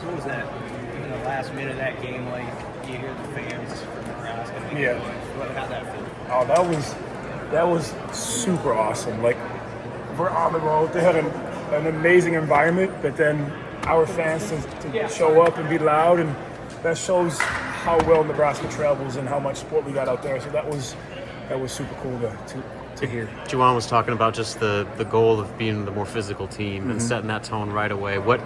What was that? In the last minute of that game, like you hear the fans from Nebraska. Yeah. How'd that feel? Oh, that was super awesome. Like, we're on the road. They had an amazing environment, but then our fans to show up and be loud, and that shows how well Nebraska travels and how much support we got out there. So that was super cool to hear. Juwan was talking about just the goal of being the more physical team and setting that tone right away. What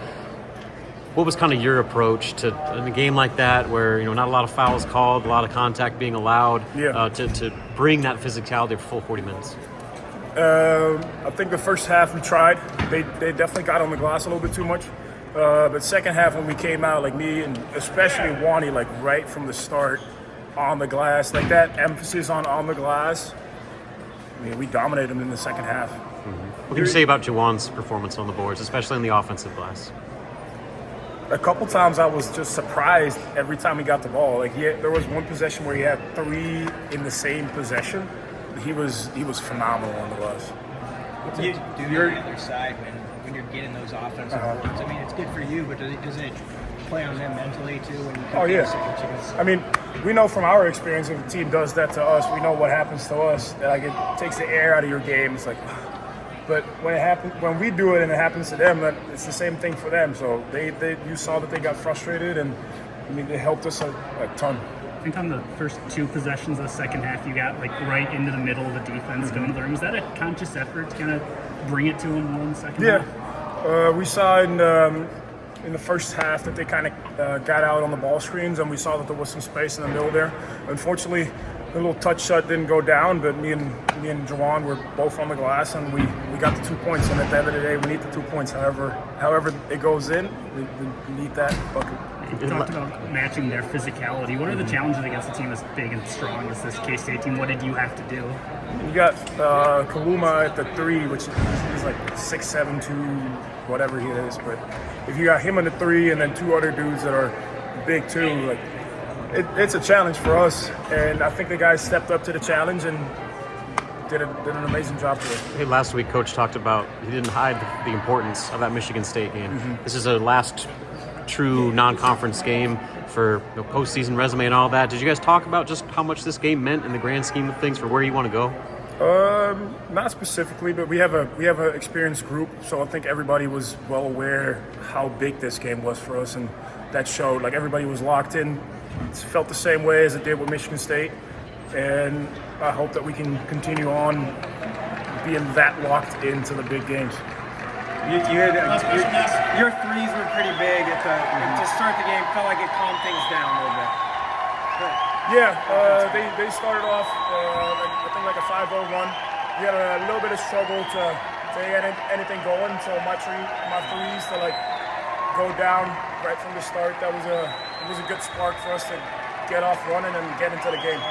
was kind of your approach to in a game like that, where not a lot of fouls called, a lot of contact being allowed, to bring that physicality for full 40 minutes? I think the first half we tried. They definitely got on the glass a little bit too much. But second half when we came out, like me and especially Wani, like right from the start on the glass, like that emphasis on the glass. I mean, we dominated them in the second half. What can you say about Juwan's performance on the boards, especially in the offensive glass? A couple times I was just surprised every time he got the ball. Like there was one possession where he had 3 in the same possession. He was phenomenal on the glass. What do you do on the other side when you're getting those offensive boards? I mean, it's good for you, but does it play on them mentally too? When you get a second chance? I mean, we know from our experience if a team does that to us, we know what happens to us. That like it takes the air out of your game. It's like, but when we do it and it happens to them, it's the same thing for them. So you saw that they got frustrated, and I mean, they helped us a ton. I think on the first 2 possessions of the second half, you got like right into the middle of the defense going to the rim. Was that a conscious effort to kind of bring it to them more in the second half? Yeah, we saw in the first half that they kind of got out on the ball screens, and we saw that there was some space in the middle there. Unfortunately, the little touch shot didn't go down, but me and Juwan were both on the glass, and we got the 2 points. And at the end of the day, we need the 2 points. However it goes in, we need that bucket. You talked about matching their physicality. What are the challenges against a team as big and strong as this K-State team? What did you have to do? You got Kaluma at the 3, which is like 6'7", 2, whatever he is. But if you got him in the 3 and then 2 other dudes that are big too, like it's a challenge for us. And I think the guys stepped up to the challenge and did an amazing job for it. Hey, last week, Coach talked about he didn't hide the importance of that Michigan State game. This is a last true non-conference game for postseason resume and all that. Did you guys talk about just how much this game meant in the grand scheme of things for where you want to go? Not specifically, but we have an experienced group, so I think everybody was well aware how big this game was for us, and that showed. Like everybody was locked in. It felt the same way as it did with Michigan State, and I hope that we can continue on being that locked into the big games. Your threes were pretty big to start the game. Felt like it calmed things down a little bit. They started off I think like a 5-0 run. We had a little bit of struggle to get anything going. So my threes to like go down right from the start. It was a good spark for us to get off running and get into the game.